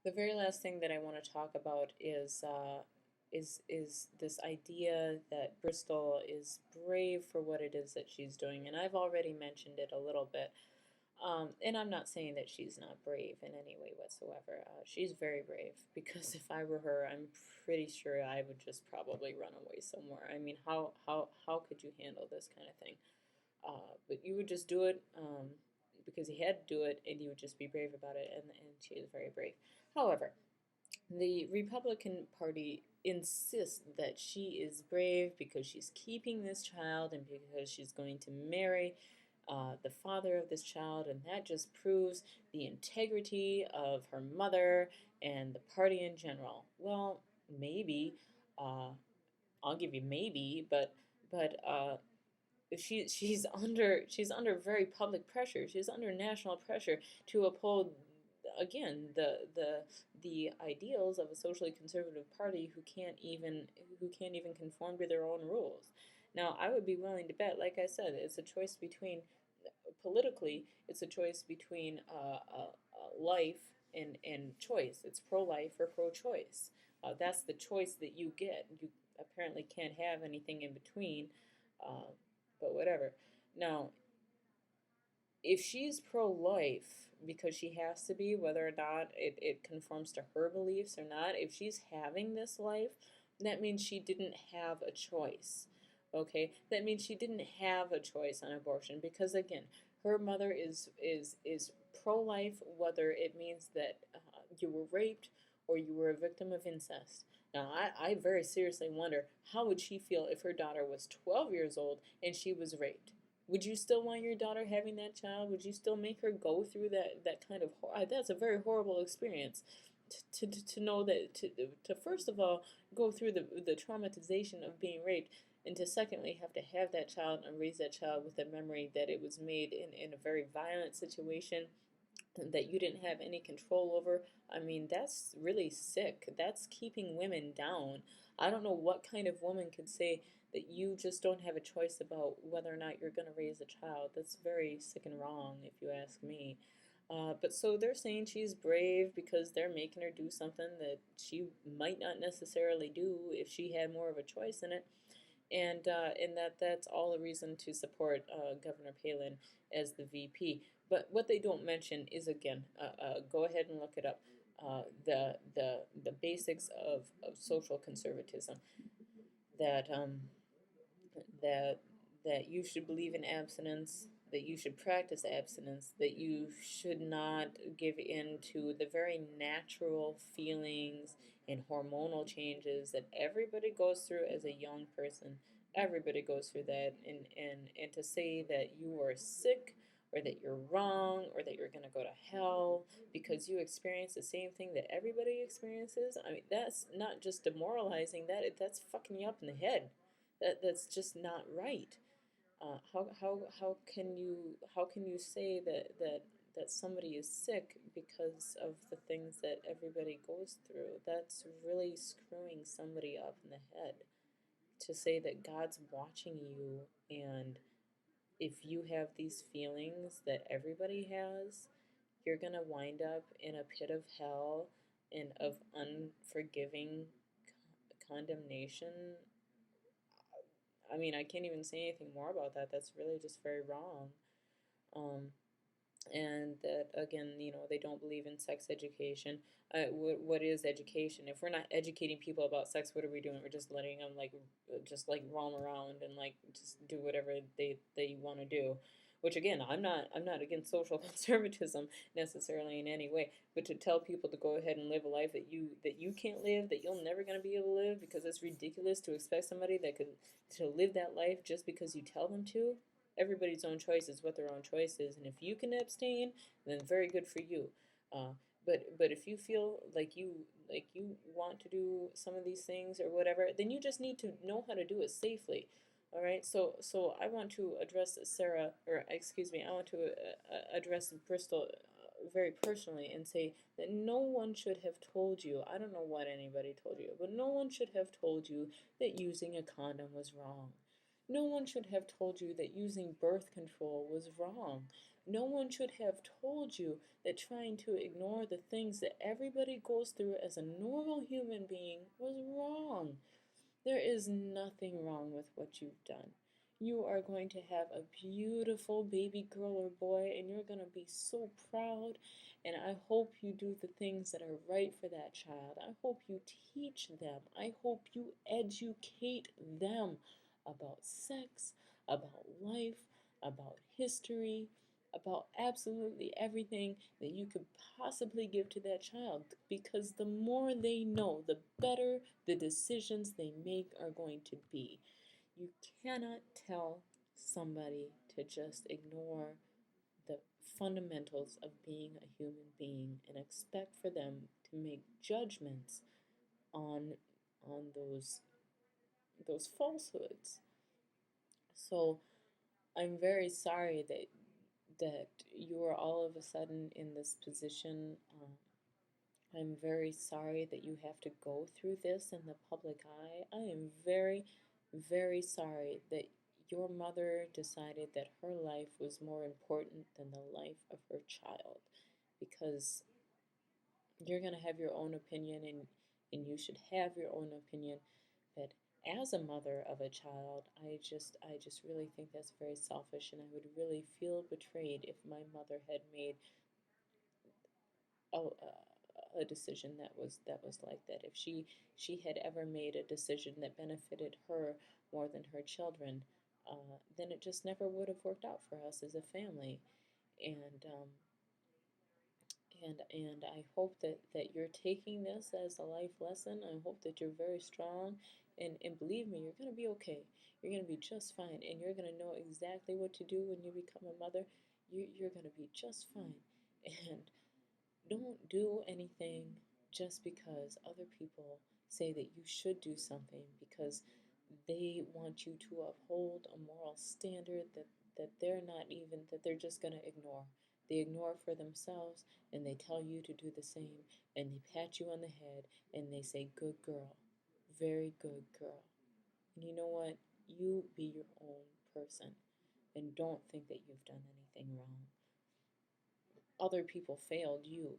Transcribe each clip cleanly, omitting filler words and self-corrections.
The very last thing that I want to talk about is this idea that Bristol is brave for what it is that she's doing, and I've already mentioned it a little bit. And I'm not saying that she's not brave in any way whatsoever. She's very brave because if I were her, I'm pretty sure I would just probably run away somewhere. I mean, how could you handle this kind of thing? But you would just do it because you had to do it, and you would just be brave about it. And she is very brave. However, the Republican Party insists that she is brave because she's keeping this child and because she's going to marry the father of this child, and that just proves the integrity of her mother and the party in general. Well, maybe. Uh, I'll give you maybe, but she's under very public pressure. She's under national pressure to uphold again the ideals of a socially conservative party who can't even conform to their own rules. Now, I would be willing to bet, like I said, it's a choice between politically, it's a choice between life and choice. It's pro-life or pro-choice. That's the choice that you get. You apparently can't have anything in between, uh, but whatever. Now, if she's pro-life because she has to be, whether or not it conforms to her beliefs or not, if she's having this life, that means she didn't have a choice. Okay, that means she didn't have a choice on abortion because again, her mother is pro-life, whether it means that you were raped or you were a victim of incest. Now, I very seriously wonder how would she feel if her daughter was 12 years old and she was raped. Would you still want your daughter having that child? Would you still make her go through that kind of that's a very horrible experience to know that to first of all go through the traumatization of being raped, and to secondly have to have that child and raise that child with the memory that it was made in a very violent situation that you didn't have any control over. I mean, that's really sick. That's keeping women down. I don't know what kind of woman could say that you just don't have a choice about whether or not you're going to raise a child. That's very sick and wrong, if you ask me. But so they're saying she's brave because they're making her do something that she might not necessarily do if she had more of a choice in it, and that's all a reason to support Governor Palin as the VP. But what they don't mention is again, go ahead and look it up. The basics of social conservatism that that that you should believe in abstinence, that you should practice abstinence, that you should not give in to the very natural feelings and hormonal changes that everybody goes through as a young person. Everybody goes through that, and to say that you are sick or that you're wrong or that you're going to go to hell because you experience the same thing that everybody experiences, I mean, that's not just demoralizing, that's fucking you up in the head. That's just not right. How can you say that somebody is sick because of the things that everybody goes through? That's really screwing somebody up in the head. To say that God's watching you, and if you have these feelings that everybody has, you're gonna wind up in a pit of hell and of unforgiving condemnation. I mean, I can't even say anything more about that. That's really just very wrong. Um, and that again, they don't believe in sex education. What is education? If we're not educating people about sex, what are we doing? We're just letting them just roam around and just do whatever they want to do. Which again, I'm not against social conservatism necessarily in any way, but to tell people to go ahead and live a life that you can't live, that you're never going to be able to live, because it's ridiculous to expect somebody that could to live that life just because you tell them to. Everybody's own choice is what their own choice is, and if you can abstain, then very good for you. Uh, but if you feel like you want to do some of these things or whatever, then you just need to know how to do it safely. All right. So I want to address Sarah, or excuse me, I want to address Bristol very personally and say that no one should have told you. I don't know what anybody told you, but no one should have told you that using a condom was wrong. No one should have told you that using birth control was wrong. No one should have told you that trying to ignore the things that everybody goes through as a normal human being was wrong. There is nothing wrong with what you've done. You are going to have a beautiful baby girl or boy, and you're going to be so proud. And I hope you do the things that are right for that child. I hope you teach them. I hope you educate them about sex, about life, about history, about absolutely everything that you could possibly give to that child, because the more they know, the better the decisions they make are going to be. You cannot tell somebody to just ignore the fundamentals of being a human being and expect for them to make judgments on those falsehoods. So I'm very sorry that you are all of a sudden in this position. I'm very sorry that you have to go through this in the public eye. I am very, very sorry that your mother decided that her life was more important than the life of her child, because you're going to have your own opinion, and you should have your own opinion. But as a mother of a child, I just really think that's very selfish, and I would really feel betrayed if my mother had made a decision that was like that. If she had ever made a decision that benefited her more than her children, then it just never would have worked out for us as a family. And and I hope that you're taking this as a life lesson. I hope that you're very strong, and believe me, you're gonna be okay. You're gonna be just fine, and you're gonna know exactly what to do when you become a mother. You're gonna be just fine. And don't do anything just because other people say that you should do something, because they want you to uphold a moral standard that they're not even, that they're just going to ignore. They ignore for themselves, and they tell you to do the same, and they pat you on the head and they say, "Good girl, very good girl." And you know what? You be your own person, and don't think that you've done anything wrong. Other people failed you.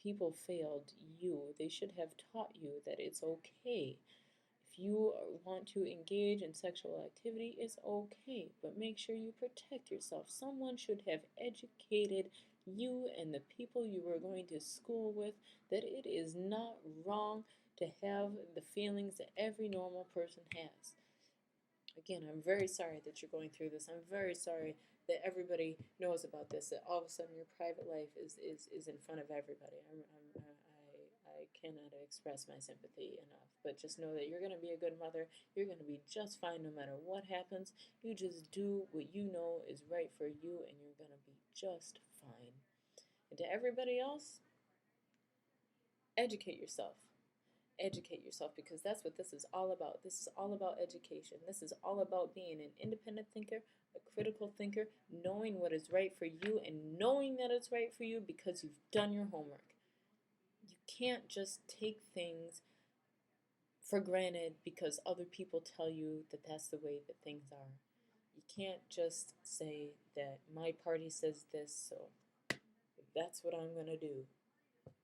People failed you. They should have taught you that it's okay. If you want to engage in sexual activity, it's okay, but make sure you protect yourself. Someone should have educated you and the people you were going to school with that it is not wrong to have the feelings that every normal person has. Again, I'm very sorry that you're going through this. I'm very sorry that everybody knows about this, that all of a sudden your private life is in front of everybody. I cannot express my sympathy enough, but just know that you're going to be a good mother. You're going to be just fine no matter what happens. You just do what you know is right for you, and you're going to be just fine. And to everybody else, educate yourself. Educate yourself, because that's what this is all about. This is all about education. This is all about being an independent thinker, a critical thinker, knowing what is right for you and knowing that it's right for you because you've done your homework. You can't just take things for granted because other people tell you that that's the way that things are. You can't just say that my party says this, so that's what I'm going to do.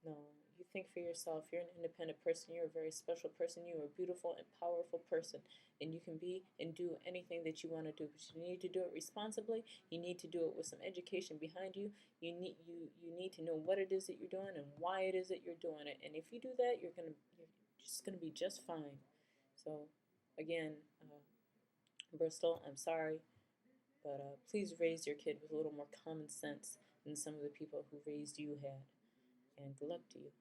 No, you think for yourself. You're an independent person. You're a very special person. You're a beautiful and powerful person. And you can be and do anything that you want to do. But you need to do it responsibly. You need to do it with some education behind you. You need to know what it is that you're doing and why it is that you're doing it. And if you do that, you're just gonna be just fine. So, again, Bristol, I'm sorry, but please raise your kid with a little more common sense than some of the people who raised you had. And good luck to you.